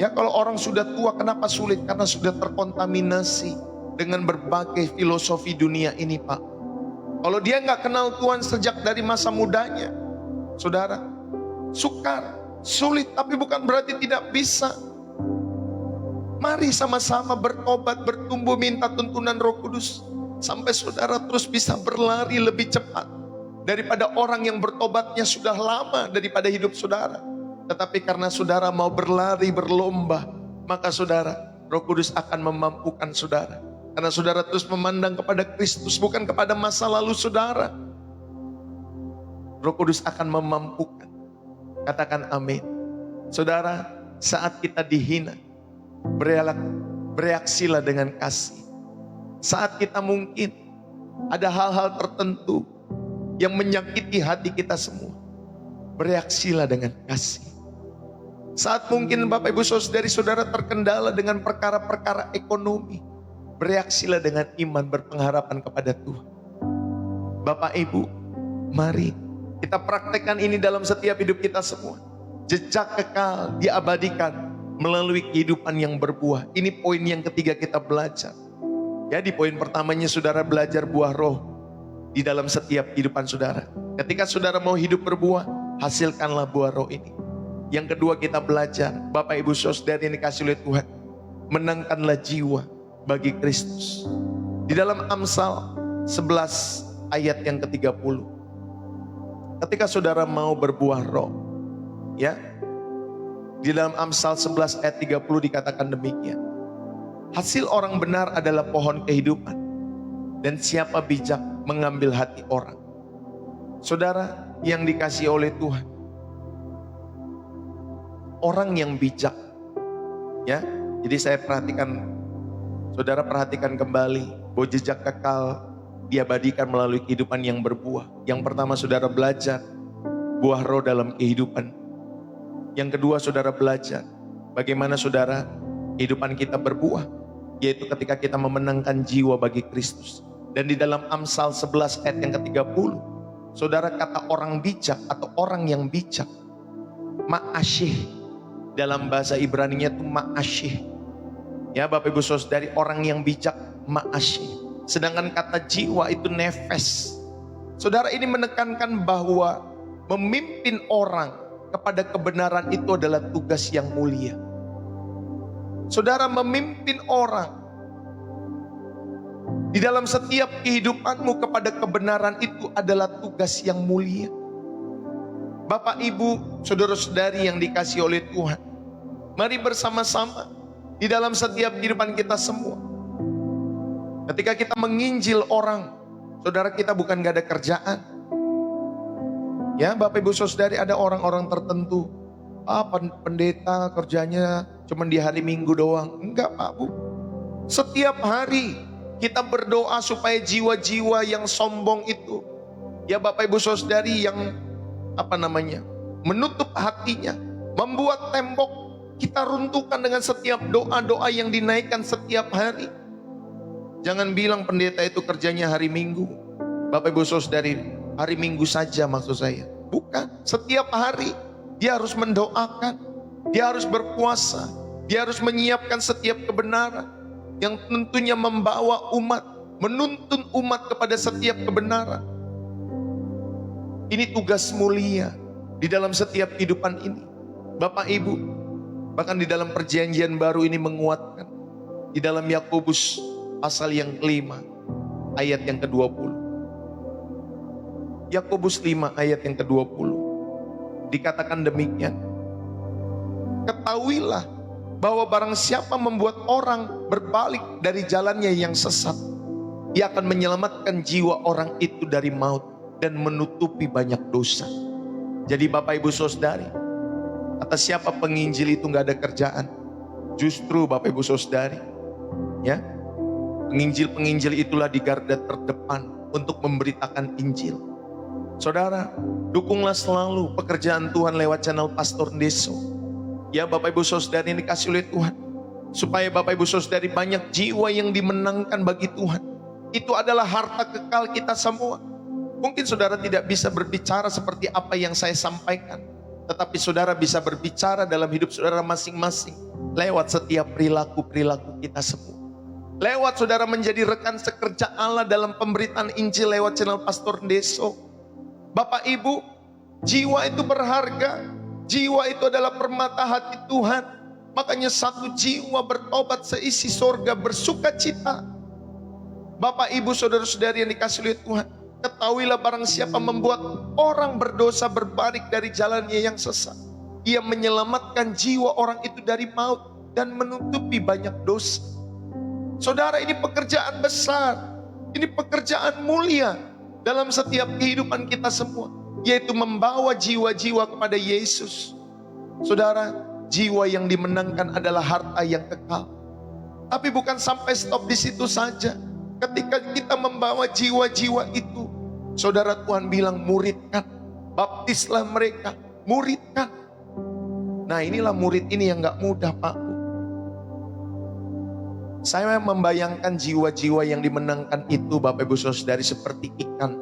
Ya kalau orang sudah tua kenapa sulit? Karena sudah terkontaminasi dengan berbagai filosofi dunia ini Pak. Kalau dia gak kenal Tuhan sejak dari masa mudanya, saudara, sukar, sulit, tapi bukan berarti tidak bisa. Mari sama-sama bertobat, bertumbuh, minta tuntunan Roh Kudus. Sampai saudara terus bisa berlari lebih cepat daripada orang yang bertobatnya sudah lama daripada hidup saudara. Tetapi karena saudara mau berlari, berlomba, maka saudara, Roh Kudus akan memampukan saudara. Karena saudara terus memandang kepada Kristus, bukan kepada masa lalu saudara. Roh Kudus akan memampukan. Katakan amin. Saudara, saat kita dihina, bereaksilah dengan kasih. Saat kita mungkin ada hal-hal tertentu yang menyakiti hati kita semua, bereaksilah dengan kasih. Saat mungkin Bapak Ibu Saudari saudara terkendala dengan perkara-perkara ekonomi, bereaksilah dengan iman, berpengharapan kepada Tuhan. Bapak Ibu, mari kita praktekkan ini dalam setiap hidup kita semua. Jejak kekal diabadikan melalui kehidupan yang berbuah. Ini poin yang ketiga kita belajar. Ya, di poin pertamanya saudara belajar buah roh di dalam setiap kehidupan saudara. Ketika saudara mau hidup berbuah, hasilkanlah buah roh ini. Yang kedua kita belajar, Bapak Ibu Saudari yang dikasih oleh Tuhan, menangkanlah jiwa bagi Kristus. Di dalam Amsal 11 ayat yang ke-30. Ketika saudara mau berbuah roh, ya, Di dalam Amsal 11 ayat 30 dikatakan demikian. Hasil orang benar adalah pohon kehidupan, dan siapa bijak mengambil hati orang. Saudara yang dikasihi oleh Tuhan, orang yang bijak, ya. Jadi saya perhatikan, saudara perhatikan kembali bahwa jejak kekal diabadikan melalui kehidupan yang berbuah. Yang pertama, saudara belajar buah roh dalam kehidupan. Yang kedua, saudara belajar bagaimana saudara kehidupan kita berbuah, yaitu ketika kita memenangkan jiwa bagi Kristus. Dan di dalam Amsal 11 ayat yang ke-30, saudara, kata orang bijak atau orang yang bijak, ma'asyih, dalam bahasa Ibraninya itu ma'asyih. Ya Bapak Ibu Saudari, orang yang bijak ma'asyih. Sedangkan kata jiwa itu nefes. Saudara, ini menekankan bahwa memimpin orang kepada kebenaran itu adalah tugas yang mulia. Saudara, memimpin orang di dalam setiap kehidupanmu kepada kebenaran itu adalah tugas yang mulia. Bapak, Ibu, saudara-saudari yang dikasihi oleh Tuhan, mari bersama-sama di dalam setiap kehidupan kita semua. Ketika kita menginjil orang, saudara, kita bukan gak ada kerjaan. Ya Bapak Ibu Saudari, ada orang-orang tertentu, pendeta kerjanya cuma di hari Minggu doang. Enggak Pak Bu, setiap hari kita berdoa supaya jiwa-jiwa yang sombong itu, ya Bapak Ibu Saudari, yang menutup hatinya, membuat tembok, kita runtuhkan dengan setiap doa-doa yang dinaikkan setiap hari. Jangan bilang pendeta itu kerjanya hari Minggu. Bapak Ibu Saudari, hari Minggu saja maksud saya. Bukan, setiap hari dia harus mendoakan, dia harus berpuasa, dia harus menyiapkan setiap kebenaran yang tentunya membawa umat, menuntun umat kepada setiap kebenaran. Ini tugas mulia di dalam setiap kehidupan ini. Bapak Ibu, bahkan di dalam perjanjian baru ini menguatkan. Di dalam Yakobus pasal yang kelima, ayat yang ke-20. Yakobus 5 ayat yang ke-20. Dikatakan demikian. Ketahuilah bahwa barang siapa membuat orang berbalik dari jalannya yang sesat, ia akan menyelamatkan jiwa orang itu dari maut dan menutupi banyak dosa. Jadi Bapak Ibu Saudari, atas siapa penginjil itu gak ada kerjaan? Justru Bapak Ibu Saudari, ya, penginjil-penginjil itulah di garda terdepan untuk memberitakan Injil. Saudara, dukunglah selalu pekerjaan Tuhan lewat channel Pastor Ndeso. Ya Bapak Ibu Saudari ini dikasih oleh Tuhan, supaya Bapak Ibu Saudari banyak jiwa yang dimenangkan bagi Tuhan. Itu adalah harta kekal kita semua. Mungkin saudara tidak bisa berbicara seperti apa yang saya sampaikan, tetapi saudara bisa berbicara dalam hidup saudara masing-masing lewat setiap perilaku-perilaku kita semua. Lewat saudara menjadi rekan sekerja Allah dalam pemberitaan Injil lewat channel Pastor Ndeso. Bapak Ibu, jiwa itu berharga. Jiwa itu adalah permata hati Tuhan. Makanya satu jiwa bertobat seisi sorga bersuka cita. Bapak Ibu saudara-saudari yang dikasih oleh Tuhan, ketahuilah barang siapa membuat orang berdosa berbalik dari jalannya yang sesat, ia menyelamatkan jiwa orang itu dari maut dan menutupi banyak dosa. Saudara, ini pekerjaan besar, ini pekerjaan mulia dalam setiap kehidupan kita semua, yaitu membawa jiwa-jiwa kepada Yesus. Saudara, jiwa yang dimenangkan adalah harta yang kekal. Tapi bukan sampai stop di situ saja. Ketika kita membawa jiwa-jiwa itu, saudara, Tuhan bilang muridkan, baptislah mereka, muridkan. Nah, inilah murid ini yang gak mudah Pak. Saya membayangkan jiwa-jiwa yang dimenangkan itu Bapak Ibu Saudari seperti ikan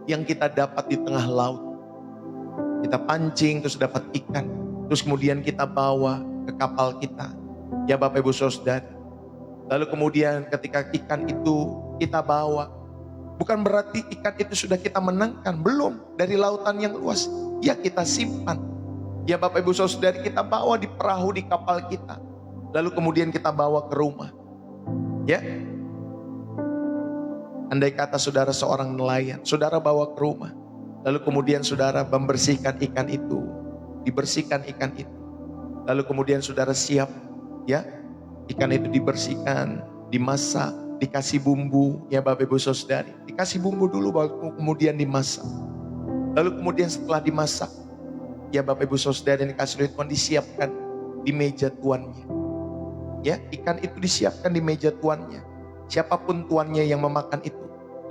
yang kita dapat di tengah laut. Kita pancing terus dapat ikan, terus kemudian kita bawa ke kapal kita, ya Bapak Ibu Saudari. Lalu kemudian ketika ikan itu kita bawa, bukan berarti ikan itu sudah kita menangkan, belum, dari lautan yang luas. Ya kita simpan, ya Bapak Ibu Saudari, kita bawa di perahu di kapal kita. Lalu kemudian kita bawa ke rumah. Ya, andai kata saudara seorang nelayan, saudara bawa ke rumah, lalu kemudian saudara membersihkan ikan itu, dibersihkan ikan itu, Lalu kemudian saudara siap, ya, ikan itu dibersihkan, dimasak, dikasih bumbu, ya Bapak Ibu Saudari. Dikasih bumbu dulu baru kemudian dimasak. Lalu kemudian setelah dimasak, ya Bapak Ibu Saudari yang dikasih oleh Tuhan, disiapkan di meja tuannya. Ya, ikan itu disiapkan di meja tuannya. Siapapun tuannya yang memakan itu.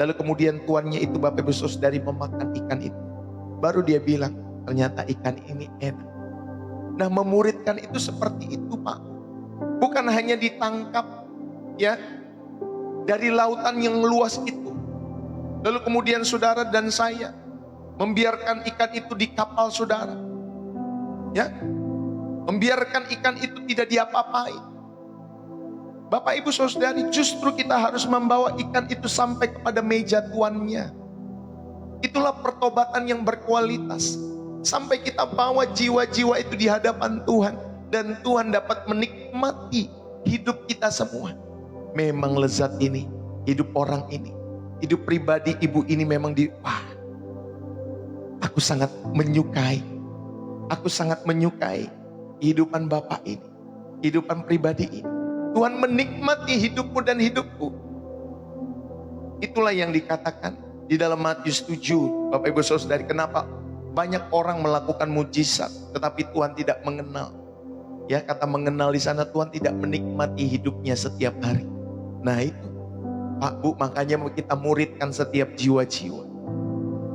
Lalu kemudian tuannya itu Bapak Ibu Saudari memakan ikan itu. Baru dia bilang, ternyata ikan ini enak. Nah, memuridkan itu seperti itu Pak. Bukan hanya ditangkap, ya, dari lautan yang luas itu. Lalu kemudian saudara dan saya membiarkan ikan itu di kapal saudara. Ya, membiarkan ikan itu tidak diapa-apai. Bapak Ibu Saudari, justru kita harus membawa ikan itu sampai kepada meja tuannya. Itulah pertobatan yang berkualitas. Sampai kita bawa jiwa-jiwa itu di hadapan Tuhan. Dan Tuhan dapat menikmati hidup kita semua. Memang lezat ini, hidup orang ini, hidup pribadi ibu ini memang aku sangat menyukai. Aku sangat menyukai kehidupan Bapak ini, kehidupan pribadi ini. Tuhan menikmati hidupmu dan hidupku. Itulah yang dikatakan di dalam Matius 7, Bapak Ibu Saudari, kenapa banyak orang melakukan mujizat tetapi Tuhan tidak mengenal. Ya, kata mengenal di sana, Tuhan tidak menikmati hidupnya setiap hari. Nah itu Pak Bu, makanya kita muridkan setiap jiwa-jiwa.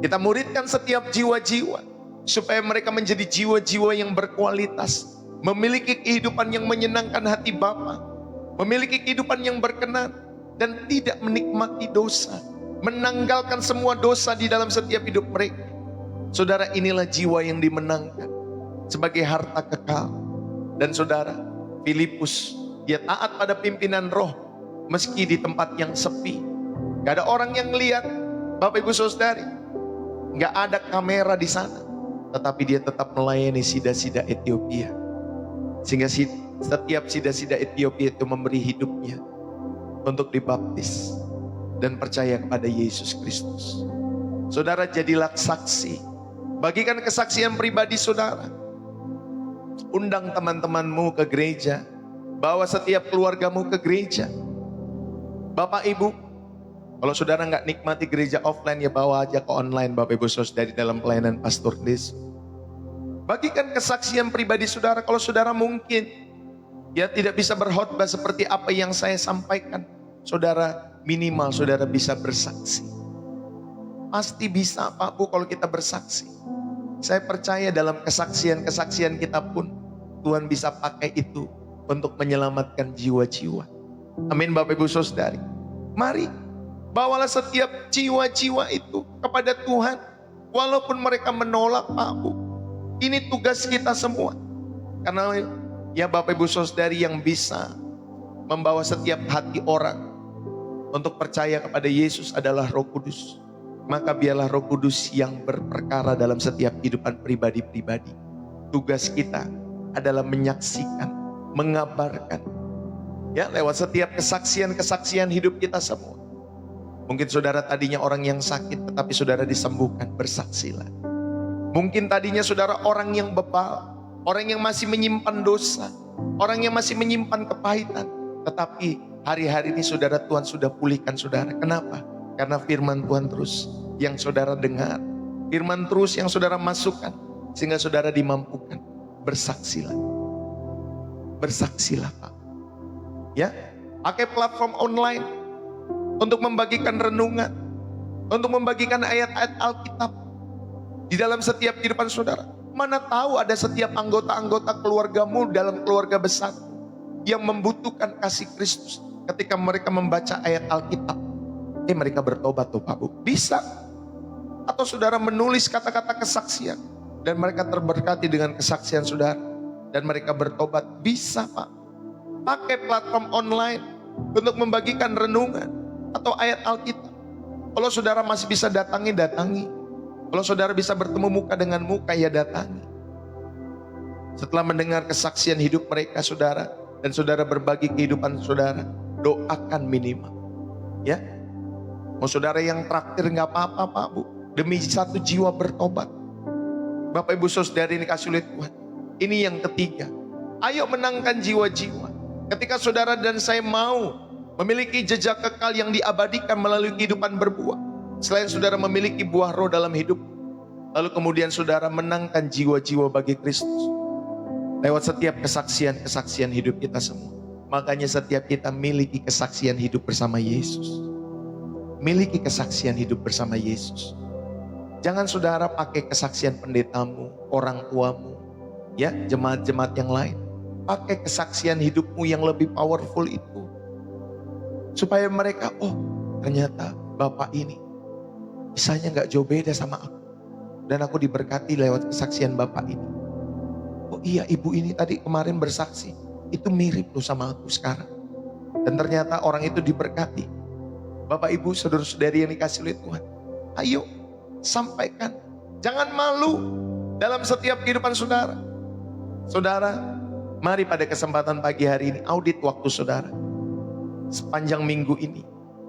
Kita muridkan setiap jiwa-jiwa supaya mereka menjadi jiwa-jiwa yang berkualitas, memiliki kehidupan yang menyenangkan hati Bapa, memiliki kehidupan yang berkenan dan tidak menikmati dosa, menanggalkan semua dosa di dalam setiap hidup mereka. Saudara, inilah jiwa yang dimenangkan sebagai harta kekal. Dan saudara, Filipus, dia taat pada pimpinan roh meski di tempat yang sepi. Gak ada orang yang lihat, Bapak Ibu Saudari, gak ada kamera di sana, tetapi dia tetap melayani sida-sida Ethiopia. Sehingga setiap sida-sida Ethiopia itu memberi hidupnya untuk dibaptis dan percaya kepada Yesus Kristus. Saudara, jadilah saksi. Bagikan kesaksian pribadi saudara. Undang teman-temanmu ke gereja. Bawa setiap keluargamu ke gereja. Bapak Ibu, kalau saudara nggak nikmati gereja offline, ya bawa aja ke online Bapak Ibu Saudari dalam pelayanan Pastor Des. Bagikan kesaksian pribadi saudara. Kalau saudara mungkin ya tidak bisa berkhotbah seperti apa yang saya sampaikan, saudara minimal saudara bisa bersaksi. Pasti bisa Pak Bu kalau kita bersaksi. Saya percaya dalam kesaksian-kesaksian kita pun Tuhan bisa pakai itu untuk menyelamatkan jiwa-jiwa. Amin Bapak Ibu Saudari. Mari bawalah setiap jiwa-jiwa itu kepada Tuhan. Walaupun mereka menolak Pak Bu, ini tugas kita semua. Karena ya Bapak Ibu Saudari, yang bisa membawa setiap hati orang untuk percaya kepada Yesus adalah Roh Kudus. Maka biarlah Roh Kudus yang berperkara dalam setiap kehidupan pribadi-pribadi. Tugas kita adalah menyaksikan, mengabarkan, ya, lewat setiap kesaksian-kesaksian hidup kita semua. Mungkin saudara tadinya orang yang sakit, tetapi saudara disembuhkan, bersaksilah. Mungkin tadinya saudara orang yang bebal, orang yang masih menyimpan dosa, orang yang masih menyimpan kepahitan, tetapi hari-hari ini saudara, Tuhan sudah pulihkan saudara. Kenapa? Karena firman Tuhan terus yang saudara dengar, firman terus yang saudara masukkan, sehingga saudara dimampukan. Bersaksilah. Bersaksilah Pak. Ya, pakai platform online untuk membagikan renungan, untuk membagikan ayat-ayat Alkitab di dalam setiap kehidupan saudara. Mana tahu ada setiap anggota-anggota keluargamu dalam keluarga besar yang membutuhkan kasih Kristus. Ketika mereka membaca ayat Alkitab, mereka bertobat tuh Pak Bu. Bisa. Atau saudara menulis kata-kata kesaksian dan mereka terberkati dengan kesaksian saudara dan mereka bertobat. Bisa Pak. Pakai platform online untuk membagikan renungan atau ayat Alkitab. Kalau saudara masih bisa datangi, datangi. Kalau saudara bisa bertemu muka dengan muka, ya datangi. Setelah mendengar kesaksian hidup mereka saudara, dan saudara berbagi kehidupan saudara, doakan minimal. Ya, mau saudara yang traktir nggak apa-apa Pak Bu, demi satu jiwa bertobat. Bapak Ibu Saudari ini kasih oleh Tuhan. Ini yang ketiga, Ayo menangkan jiwa-jiwa. Ketika saudara dan saya mau memiliki jejak kekal yang diabadikan melalui kehidupan berbuah, selain saudara memiliki buah roh dalam hidup, lalu kemudian saudara menangkan jiwa-jiwa bagi Kristus lewat setiap kesaksian hidup kita semua. Makanya setiap kita miliki kesaksian hidup bersama Yesus. Miliki kesaksian hidup bersama Yesus. Jangan saudara pakai kesaksian pendetamu, orang tuamu, ya, jemaat-jemaat yang lain. Pakai kesaksian hidupmu yang lebih powerful itu. Supaya mereka, oh ternyata Bapak ini kisahnya gak jauh beda sama aku. Dan aku diberkati lewat kesaksian Bapak ini. Oh iya, ibu ini tadi kemarin bersaksi. Itu mirip loh sama aku sekarang. Dan ternyata orang itu diberkati. Bapak ibu saudara-saudari yang dikasih oleh Tuhan. Ayo sampaikan. Jangan malu dalam setiap kehidupan saudara. Saudara, mari pada kesempatan pagi hari ini audit waktu saudara. Sepanjang minggu ini,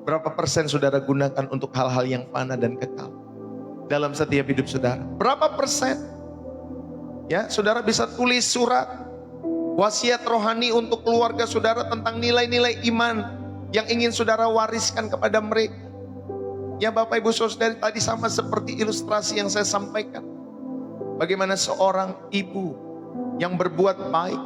berapa persen saudara gunakan untuk hal-hal yang fana dan kekal dalam setiap hidup saudara? Berapa persen? Ya, saudara bisa tulis surat wasiat rohani untuk keluarga saudara tentang nilai-nilai iman yang ingin saudara wariskan kepada mereka. Ya Bapak Ibu Saudara, tadi sama seperti ilustrasi yang saya sampaikan. Bagaimana seorang ibu yang berbuat baik.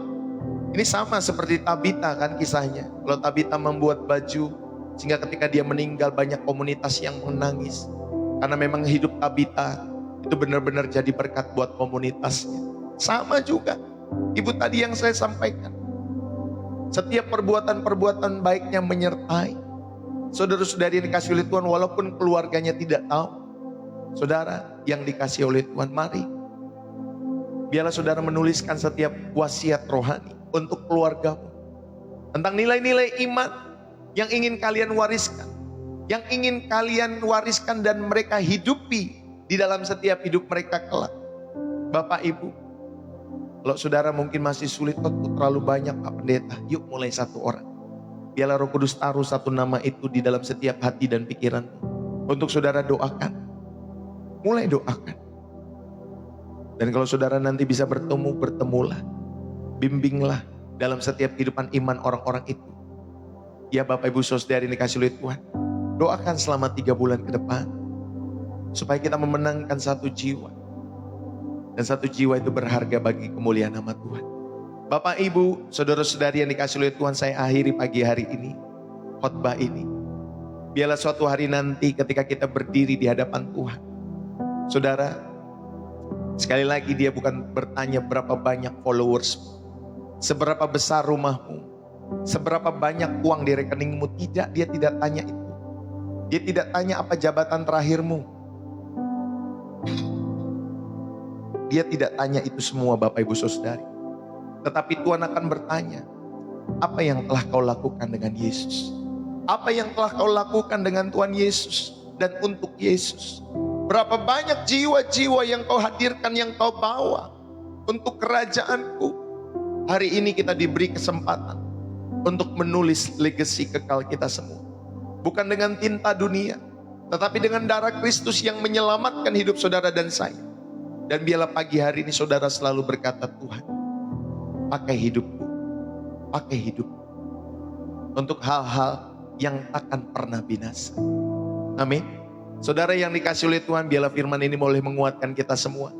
Ini sama seperti Tabita kan kisahnya. Kalau Tabita membuat baju, sehingga ketika dia meninggal banyak komunitas yang menangis. Karena memang hidup Tabita itu benar-benar jadi berkat buat komunitasnya. Sama juga ibu tadi yang saya sampaikan. Setiap perbuatan-perbuatan baiknya menyertai saudara-saudari yang dikasih oleh Tuhan, walaupun keluarganya tidak tahu. Saudara yang dikasih oleh Tuhan, mari biarlah saudara menuliskan setiap wasiat rohani untuk keluargamu tentang nilai-nilai iman yang ingin kalian wariskan, yang ingin kalian wariskan dan mereka hidupi di dalam setiap hidup mereka kelak. Bapak Ibu, kalau saudara mungkin masih sulit, terlalu banyak Pak Pendeta, yuk mulai satu orang. Biarlah Roh Kudus taruh satu nama itu di dalam setiap hati dan pikiranmu. Untuk saudara doakan. Mulai doakan. Dan kalau saudara nanti bisa bertemu, bertemulah. Bimbinglah dalam setiap kehidupan iman orang-orang itu. Ya Bapak Ibu Saudara yang dikasih oleh Tuhan. Doakan selama 3 bulan ke depan. Supaya kita memenangkan satu jiwa. Dan satu jiwa itu berharga bagi kemuliaan nama Tuhan. Bapak Ibu, saudara-saudari yang dikasih oleh Tuhan, saya akhiri pagi hari ini khotbah ini. Biarlah suatu hari nanti ketika kita berdiri di hadapan Tuhan, saudara, sekali lagi dia bukan bertanya berapa banyak followers, seberapa besar rumahmu, seberapa banyak uang di rekeningmu. Tidak, dia tidak tanya itu. Dia tidak tanya apa jabatan terakhirmu. Dia tidak tanya itu semua Bapak Ibu Saudari. Tetapi Tuhan akan bertanya, apa yang telah kau lakukan dengan Yesus? Apa yang telah kau lakukan dengan Tuhan Yesus dan untuk Yesus? Berapa banyak jiwa-jiwa yang kau hadirkan, yang kau bawa untuk kerajaanku? Hari ini kita diberi kesempatan untuk menulis legasi kekal kita semua. Bukan dengan tinta dunia, tetapi dengan darah Kristus yang menyelamatkan hidup saudara dan saya. Dan biarlah pagi hari ini saudara selalu berkata, Tuhan, pakai hidupku untuk hal-hal yang takkan pernah binasa. Amin. Saudara yang dikasih oleh Tuhan, biarlah firman ini boleh menguatkan kita semua.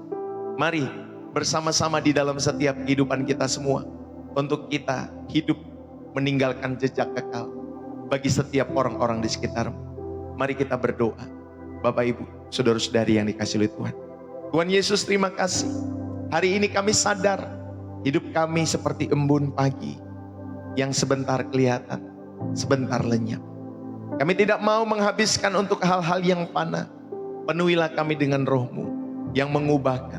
Mari bersama-sama di dalam setiap kehidupan kita semua, untuk kita hidup meninggalkan jejak kekal bagi setiap orang-orang di sekitarmu. Mari kita berdoa. Bapak Ibu, saudara-saudari yang dikasih oleh Tuhan, Tuhan Yesus, terima kasih. Hari ini kami sadar hidup kami seperti embun pagi yang sebentar kelihatan, sebentar lenyap. Kami tidak mau menghabiskan untuk hal-hal yang fana. Penuhilah kami dengan roh-Mu yang mengubahkan,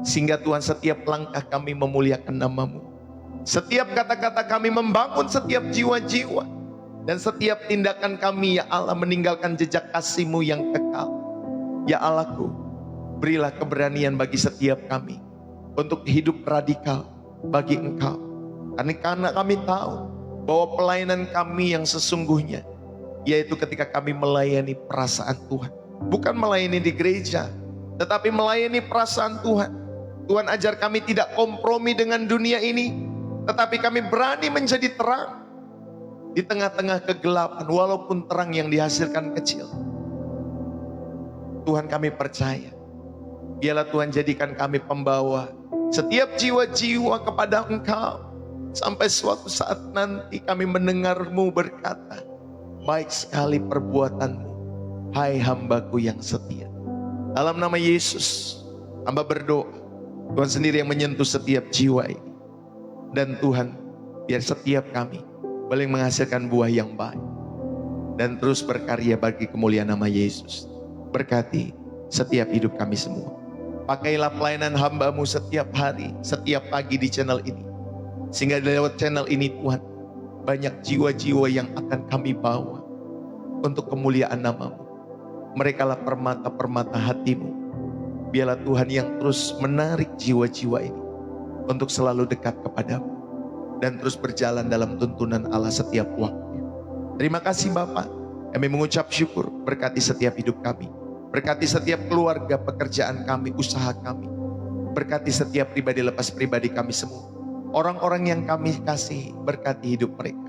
sehingga Tuhan setiap langkah kami memuliakan nama-Mu. Setiap kata-kata kami membangun setiap jiwa-jiwa. Dan setiap tindakan kami, ya Allah, meninggalkan jejak kasih-Mu yang kekal. Ya Allahku, berilah keberanian bagi setiap kami untuk hidup radikal bagi Engkau. Karena kami tahu bahwa pelayanan kami yang sesungguhnya, yaitu ketika kami melayani perasaan Tuhan. Bukan melayani di gereja, tetapi melayani perasaan Tuhan. Tuhan ajar kami tidak kompromi dengan dunia ini, Tetapi kami berani menjadi terang di tengah-tengah kegelapan, walaupun terang yang dihasilkan kecil. Tuhan, kami percaya, biarlah Tuhan jadikan kami pembawa setiap jiwa-jiwa kepada Engkau. Sampai suatu saat nanti kami mendengar-Mu berkata, baik sekali perbuatan-Mu, hai hambaku yang setia. Dalam nama Yesus, hamba berdoa, Tuhan sendiri yang menyentuh setiap jiwa ini. Dan Tuhan, biar setiap kami boleh menghasilkan buah yang baik dan terus berkarya bagi kemuliaan nama Yesus. Berkati setiap hidup kami semua. Pakailah pelayanan hamba-Mu setiap hari, setiap pagi di channel ini. Sehingga lewat channel ini Tuhan, banyak jiwa-jiwa yang akan kami bawa untuk kemuliaan nama-Mu. Mereka lah permata-permata hati-Mu. Biarlah Tuhan yang terus menarik jiwa-jiwa ini untuk selalu dekat kepada-Mu dan terus berjalan dalam tuntunan Allah setiap waktu. Terima kasih Bapa. Kami mengucap syukur, berkati setiap hidup kami. Berkati setiap keluarga, pekerjaan kami, usaha kami. Berkati setiap pribadi lepas pribadi kami semua. Orang-orang yang kami kasih, berkati hidup mereka.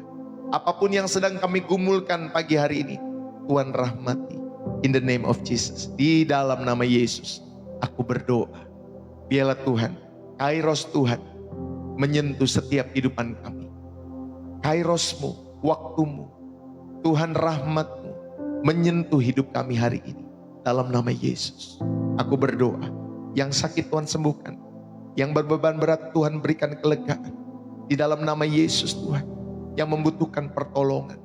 Apapun yang sedang kami gumulkan pagi hari ini, Tuhan rahmati. In the name of Jesus. Di dalam nama Yesus, aku berdoa. Biarlah Tuhan, kairos Tuhan, menyentuh setiap kehidupan kami. Kairos-Mu, waktu-Mu, Tuhan rahmat-Mu, menyentuh hidup kami hari ini. Dalam nama Yesus, aku berdoa. Yang sakit Tuhan sembuhkan. Yang berbeban berat Tuhan berikan kelegaan. Di dalam nama Yesus Tuhan. Yang membutuhkan pertolongan,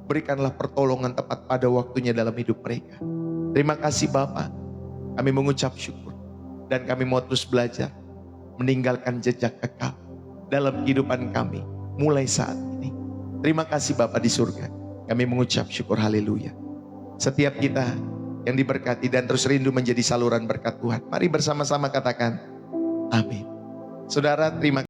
berikanlah pertolongan tepat pada waktunya dalam hidup mereka. Terima kasih Bapa. Kami mengucap syukur. Dan kami mau terus belajar meninggalkan jejak kekal dalam kehidupan kami mulai saat ini. Terima kasih Bapa di surga. Kami mengucap syukur, haleluya. Setiap kita yang diberkati dan terus rindu menjadi saluran berkat Tuhan, mari bersama-sama katakan amin. Saudara, terima kasih.